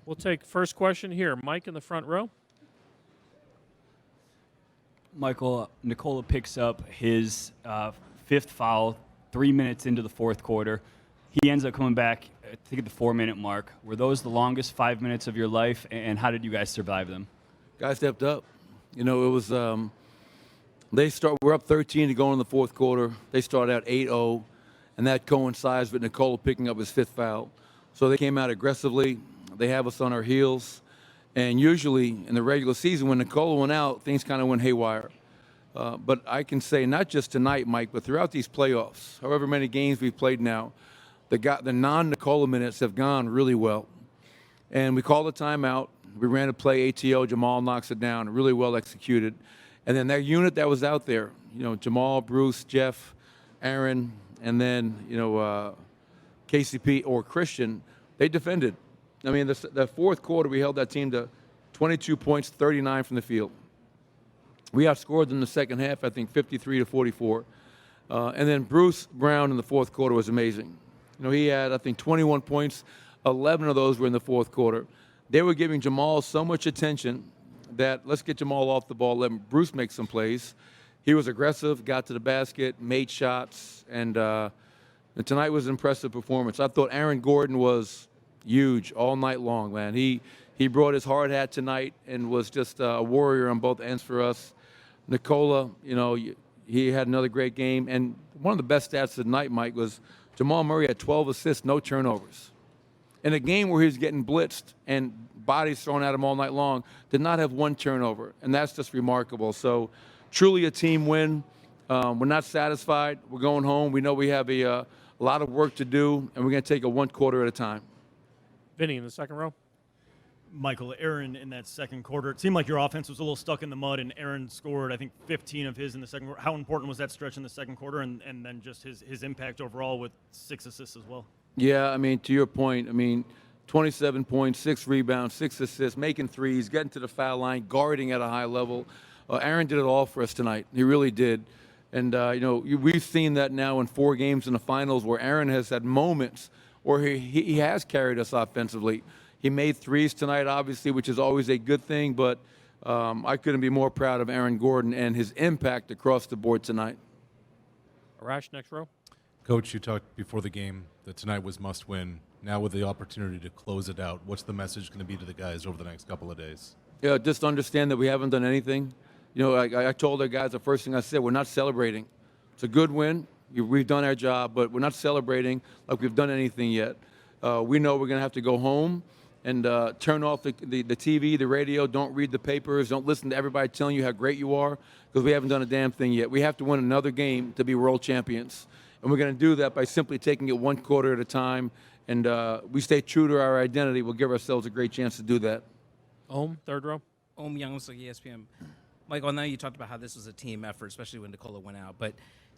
We'll take first question here. Mike in the front row. Michael, Nikola picks up his fifth foul 3 minutes into the fourth quarter. He ends up coming back, I think, at the 4-minute mark. Were those the longest 5 minutes of your life, and how did you guys survive them? Guys stepped up. It was we're up 13 to go in the fourth quarter. They started out 8-0, and that coincides with Nikola picking up his fifth foul. So they came out aggressively. They have us on our heels. And usually in the regular season, when Nikola went out, things kind of went haywire. But I can say not just tonight, Mike, but throughout these playoffs, however many games we've played now, the non-Nikola minutes have gone really well. And we called a timeout. We ran a play, ATO. Jamal knocks it down, really well executed. And then that unit that was out there, Jamal, Bruce, Jeff, Aaron, and then, KCP or Christian, they defended. I mean, the fourth quarter, we held that team to 22 points, 39 from the field. We outscored them in the second half, I think, 53-44. And then Bruce Brown in the fourth quarter was amazing. He had, I think, 21 points. 11 of those were in the fourth quarter. They were giving Jamal so much attention that let's get Jamal off the ball, let Bruce make some plays. He was aggressive, got to the basket, made shots, and tonight was an impressive performance. I thought Aaron Gordon was huge all night long, man. He brought his hard hat tonight and was just a warrior on both ends for us. Nikola, he had another great game. And one of the best stats of the night, Mike, was Jamal Murray had 12 assists, no turnovers. In a game where he was getting blitzed and bodies thrown at him all night long, did not have one turnover. And that's just remarkable. So truly a team win. We're not satisfied. We're going home. We know we have a lot of work to do, and we're going to take it one quarter at a time. Vinny in the second row. Michael, Aaron in that second quarter, it seemed like your offense was a little stuck in the mud, and Aaron scored, I think, 15 of his in the second quarter. How important was that stretch in the second quarter, and then just his impact overall with 6 assists as well? Yeah, I mean, to your point, 27 points, 6 rebounds, 6 assists, making threes, getting to the foul line, guarding at a high level. Aaron did it all for us tonight. He really did. And, we've seen that now in 4 games in the finals where Aaron has had moments where he has carried us offensively. He made threes tonight, obviously, which is always a good thing, but I couldn't be more proud of Aaron Gordon and his impact across the board tonight. Arash, next row. Coach, you talked before the game that tonight was must-win. Now with the opportunity to close it out, what's the message going to be to the guys over the next couple of days? Yeah, just understand that we haven't done anything. I told our guys the first thing I said, we're not celebrating. It's a good win. We've done our job, but we're not celebrating like we've done anything yet. We know we're going to have to go home and turn off the TV, the radio. Don't read the papers. Don't listen to everybody telling you how great you are because we haven't done a damn thing yet. We have to win another game to be world champions. And we're going to do that by simply taking it one quarter at a time. And we stay true to our identity. We'll give ourselves a great chance to do that. Ohm, third row. Ohm Young's ESPN. Michael, I know you talked about how this was a team effort, especially when Nikola went out. But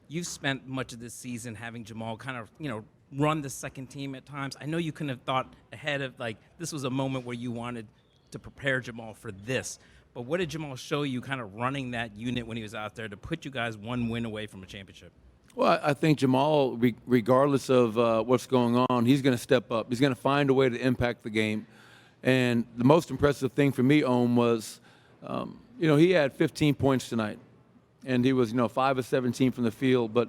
you've spent much of this season having Jamal kind of, run the second team at times. I know you couldn't have thought ahead of, this was a moment where you wanted to prepare Jamal for this. But what did Jamal show you kind of running that unit when he was out there to put you guys one win away from a championship? Well, I think Jamal, regardless of what's going on, he's going to step up. He's going to find a way to impact the game. And the most impressive thing for me, Ohm, was, he had 15 points tonight. And he was, 5 of 17 from the field. But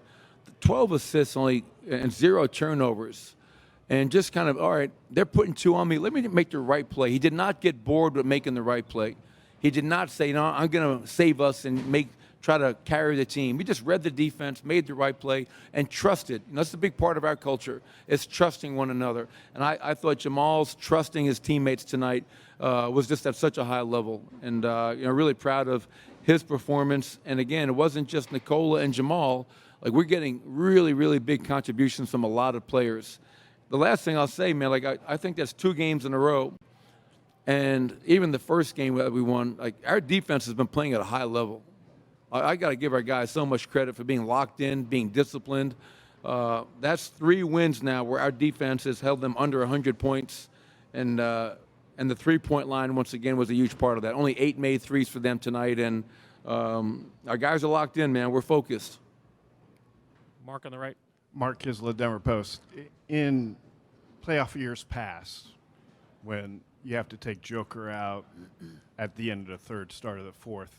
12 assists only and 0 turnovers. And just kind of, all right, they're putting 2 on me. Let me make the right play. He did not get bored with making the right play. He did not say, no, I'm going to save us and try to carry the team. He just read the defense, made the right play, and trusted. That's a big part of our culture, is trusting one another. And I thought Jamal's trusting his teammates tonight was just at such a high level. And, really proud of his performance. And, again, it wasn't just Nikola and Jamal. We're getting really, really big contributions from a lot of players. The last thing I'll say, man, I think that's 2 games in a row. And even the first game that we won, our defense has been playing at a high level. I got to give our guys so much credit for being locked in, being disciplined. That's 3 wins now where our defense has held them under 100 points. And the 3-point line, once again, was a huge part of that. Only 8 made threes for them tonight. And our guys are locked in, man. We're focused. Mark on the right. Mark Kisla, Denver Post. In playoff years past, when you have to take Joker out at the end of the third, start of the fourth.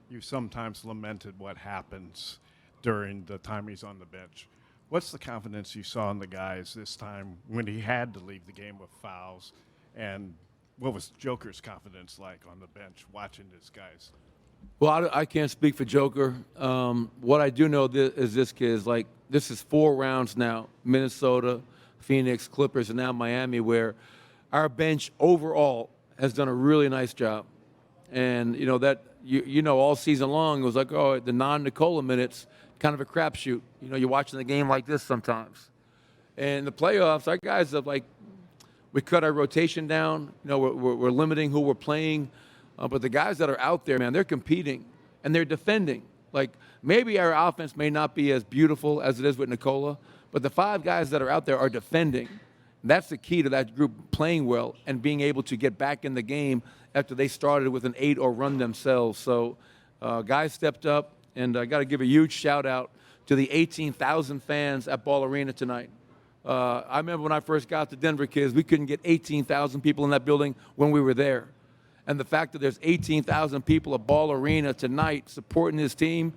You sometimes lamented what happens during the time he's on the bench. What's the confidence you saw in the guys this time when he had to leave the game with fouls? And what was Joker's confidence like on the bench watching his guys? Well, I can't speak for Joker. What I do know is this kid is like, this is 4 rounds now, Minnesota, Phoenix, Clippers, and now Miami, where our bench overall has done a really nice job. And, all season long, it was like, oh, the non-Nikola minutes, kind of a crapshoot. You're watching the game like this sometimes. And the playoffs, our guys have, we cut our rotation down. We're limiting who we're playing. But the guys that are out there, man, they're competing and they're defending. Maybe our offense may not be as beautiful as it is with Nikola, but the 5 guys that are out there are defending. That's the key to that group playing well and being able to get back in the game after they started with an 8-0 run themselves. So guys stepped up, and I got to give a huge shout out to the 18,000 fans at Ball Arena tonight. I remember when I first got to Denver, kids, we couldn't get 18,000 people in that building when we were there. And the fact that there's 18,000 people at Ball Arena tonight supporting his team,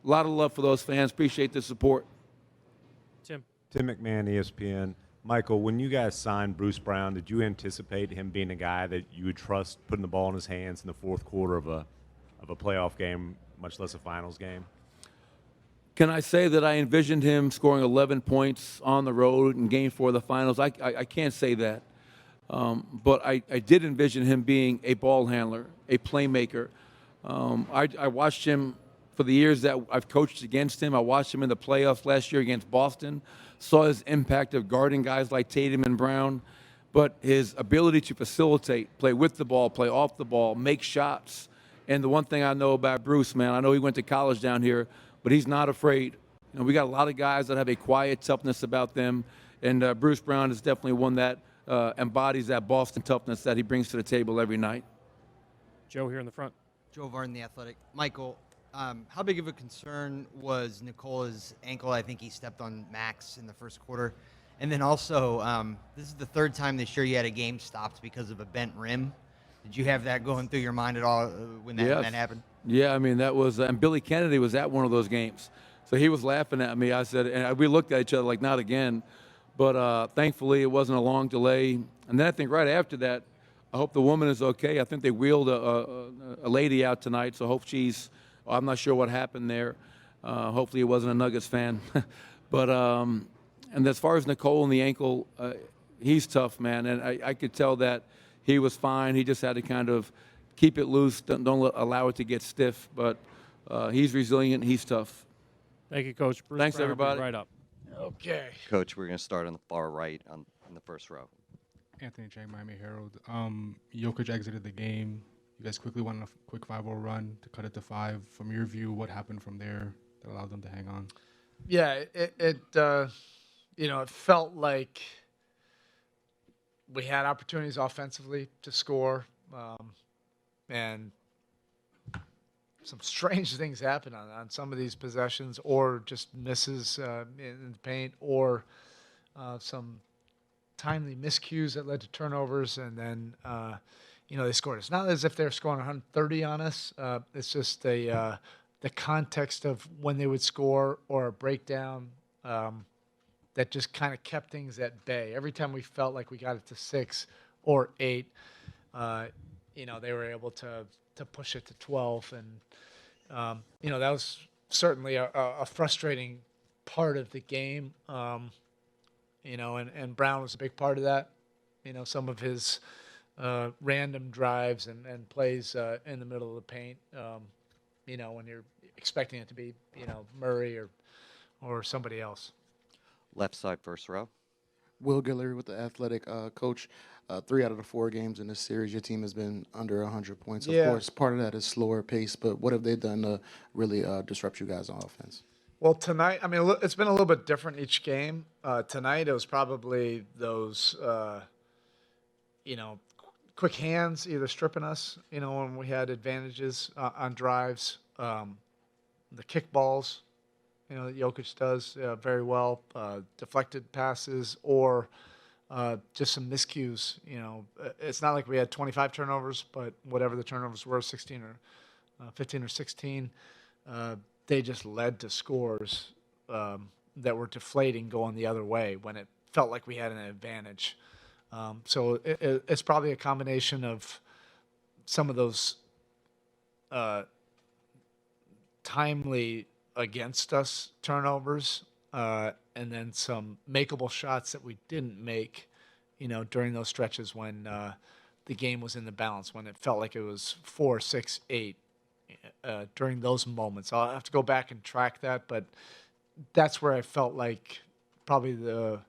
a lot of love for those fans. Appreciate the support. Tim. Tim McMahon, ESPN. Michael, when you guys signed Bruce Brown, did you anticipate him being a guy that you would trust putting the ball in his hands in the fourth quarter of a playoff game, much less a finals game? Can I say that I envisioned him scoring 11 points on the road in Game 4 of the finals? I can't say that. But I did envision him being a ball handler, a playmaker. I watched him for the years that I've coached against him. I watched him in the playoffs last year against Boston, saw his impact of guarding guys like Tatum and Brown, but his ability to facilitate, play with the ball, play off the ball, make shots. And the one thing I know about Bruce, man, I know he went to college down here, but he's not afraid. We got a lot of guys that have a quiet toughness about them, and Bruce Brown is definitely one that embodies that Boston toughness that he brings to the table every night. Joe here in the front. Joe Varden, The Athletic. Michael, how big of a concern was Nikola's ankle? I think he stepped on Max in the first quarter. And then also, this is the 3rd time this year you had a game stopped because of a bent rim. Did you have that going through your mind at all when that happened? Yeah, I mean, that was, and Billy Kennedy was at one of those games. So he was laughing at me. I said, and we looked at each other like, not again. But thankfully, it wasn't a long delay. And then I think right after that, I hope the woman is okay. I think they wheeled a lady out tonight, so I hope I'm not sure what happened there. Hopefully it wasn't a Nuggets fan. But and as far as Nicole and the ankle, he's tough, man. And I could tell that he was fine. He just had to kind of keep it loose, don't allow it to get stiff. But he's resilient. He's tough. Thank you, Coach. Bruce Thanks, Brown will be everybody. Right up. Okay. Coach, we're going to start on the far right in the first row. Anthony J, Miami Herald. Jokic exited the game. You guys quickly went on a quick 5-0 run to cut it to 5. From your view, what happened from there that allowed them to hang on? Yeah, it felt like we had opportunities offensively to score, and some strange things happened on some of these possessions, or just misses in the paint, or some timely miscues that led to turnovers, and then they scored. It's not as if they're scoring 130 on us. It's just the context of when they would score or a breakdown that just kind of kept things at bay. Every time we felt like we got it to 6 or 8, they were able to push it to 12, and that was certainly a frustrating part of the game. And Brown was a big part of that. Some of his random drives and plays in the middle of the paint. When you're expecting it to be, Murray or somebody else. Left side, first row. Will Guillory with the Athletic. Coach, 3 out of the 4 games in this series, your team has been under 100 points. Of course, part of that is slower pace, but what have they done to really disrupt you guys on offense? Well, tonight, it's been a little bit different each game. Tonight, it was probably those, quick hands either stripping us, when we had advantages on drives, the kick balls, that Jokic does very well, deflected passes, or just some miscues. It's not like we had 25 turnovers, but whatever the turnovers were, 16 or 15 or 16, they just led to scores that were deflating going the other way when it felt like we had an advantage. So it's probably a combination of some of those timely against us turnovers, and then some makeable shots that we didn't make, during those stretches when the game was in the balance, when it felt like it was 4, 6, 8, during those moments. I'll have to go back and track that, but that's where I felt like probably the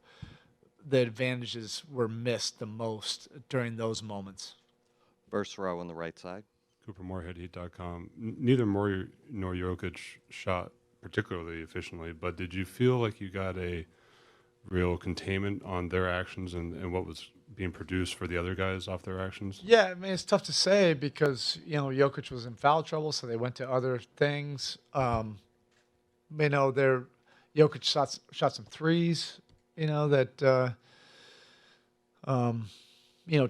advantages were missed the most during those moments. First row on the right side. Cooper Moorhead, Heat.com. Neither Murray nor Jokic shot particularly efficiently, but did you feel like you got a real containment on their actions and what was being produced for the other guys off their actions? Yeah, I mean, it's tough to say because, Jokic was in foul trouble, so they went to other things. Jokic shot some threes, that,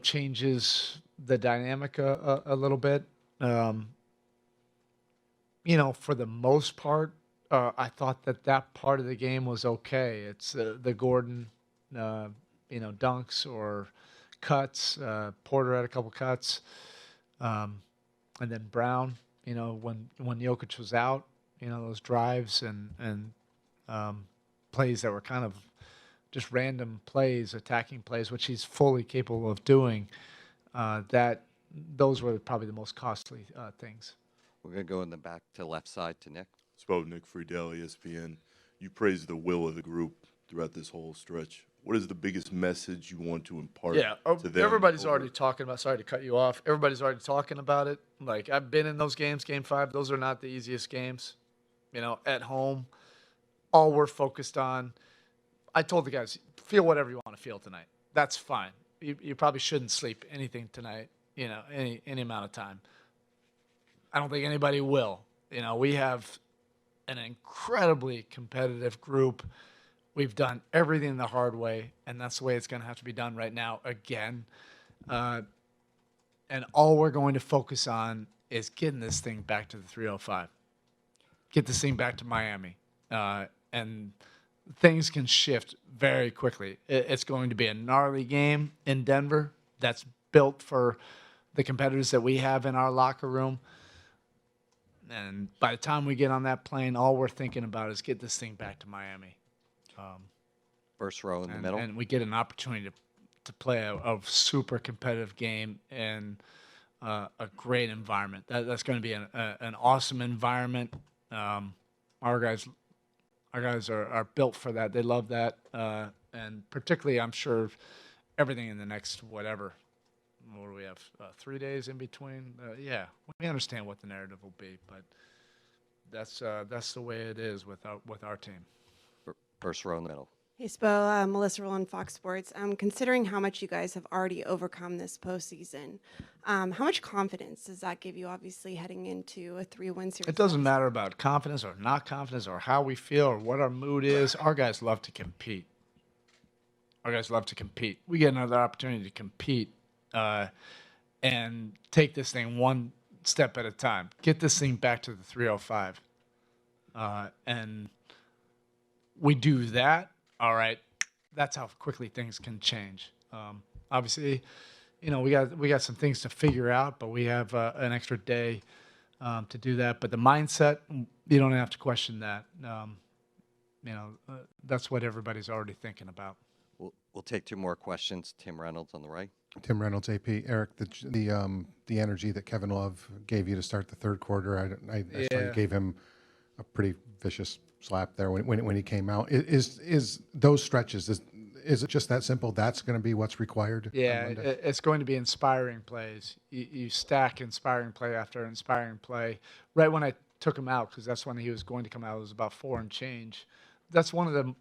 changes the dynamic a little bit. For the most part, I thought that part of the game was okay. It's the Gordon, dunks or cuts. Porter had a couple cuts. And then Brown, when Jokic was out, those drives and plays that were kind of just random plays, attacking plays, which he's fully capable of doing, those were probably the most costly things. We're going to go in the back to left side to Nick. Nick Friedel, ESPN. You praised the will of the group throughout this whole stretch. What is the biggest message you want to impart to them? Everybody's already talking about, sorry to cut you off, everybody's already talking about it. Like, I've been in those games, Game 5. Those are not the easiest games, at home. All we're focused on, I told the guys, feel whatever you want to feel tonight. That's fine. You probably shouldn't sleep anything tonight, any amount of time. I don't think anybody will. We have an incredibly competitive group. We've done everything the hard way, and that's the way it's going to have to be done right now again. And all we're going to focus on is getting this thing back to the 305. Get this thing back to Miami. And things can shift very quickly. It's going to be a gnarly game in Denver that's built for the competitors that we have in our locker room. And by the time we get on that plane, all we're thinking about is get this thing back to Miami. First row in the middle. And we get an opportunity to play a super competitive game in a great environment. That's going to be an awesome environment. Our guys are built for that. They love that. And particularly, I'm sure, everything in the next whatever. What do we have? 3 days in between? Yeah, we understand what the narrative will be, but that's the way it is with our team. First row in the middle. Hey, Spo, Melissa Rowland, Fox Sports. Considering how much you guys have already overcome this postseason, how much confidence does that give you, obviously, heading into a 3-win series? It doesn't matter about confidence or not confidence or how we feel or what our mood is. Our guys love to compete. We get another opportunity to compete and take this thing one step at a time. Get this thing back to the 305. And we do that, all right, that's how quickly things can change. Obviously, we got some things to figure out, but we have an extra day to do that. But the mindset, you don't have to question that. That's what everybody's already thinking about. We'll take 2 more questions. Tim Reynolds on the right. Tim Reynolds, AP. Eric, the energy that Kevin Love gave you to start the third quarter, I saw you gave him a pretty vicious slap there when he came out. Is those stretches, is it just that simple? That's going to be what's required? Yeah, it's going to be inspiring plays. You stack inspiring play after inspiring play. Right when I took him out, because that's when he was going to come out, it was about 4 and change. That's one of the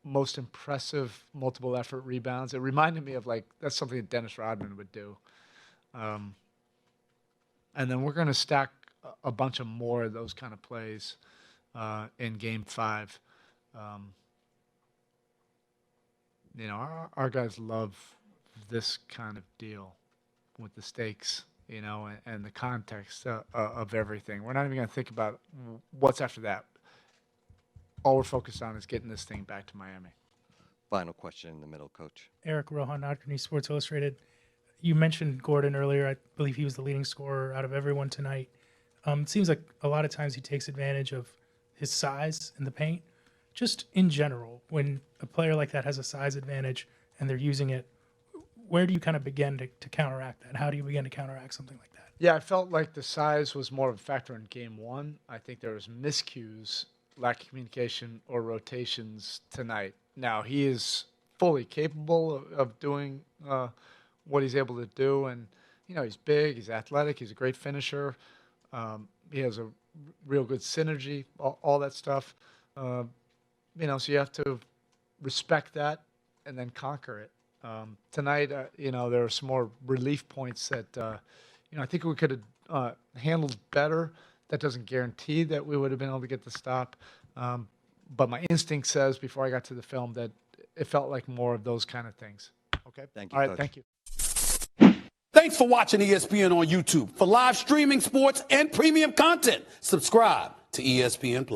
most impressive multiple effort rebounds. It reminded me of that's something that Dennis Rodman would do. And then we're going to stack a bunch of more of those kind of plays in Game 5. our guys love this kind of deal with the stakes, and the context of everything. We're not even going to think about what's after that. All we're focused on is getting this thing back to Miami. Final question in the middle, Coach. Eric Rohan, Nocturne Sports Illustrated. You mentioned Gordon earlier. I believe he was the leading scorer out of everyone tonight. It seems like a lot of times he takes advantage of his size in the paint. Just in general, when a player like that has a size advantage and they're using it, where do you kind of begin to counteract that? How do you begin to counteract something like that? Yeah, I felt like the size was more of a factor in game one. I think there was miscues, lack of communication, or rotations tonight. Now, he is fully capable of doing what he's able to do. And, he's big, he's athletic, he's a great finisher. He has a real good synergy, all that stuff. So you have to respect that and then conquer it. Tonight, there are some more relief points that, I think we could have handled better. That doesn't guarantee that we would have been able to get the stop. But my instinct says before I got to the film that it felt like more of those kind of things. Okay? Thank you, All right, Coach. thank you. Thanks for watching ESPN on YouTube. For live streaming, sports, and premium content, subscribe to ESPN+.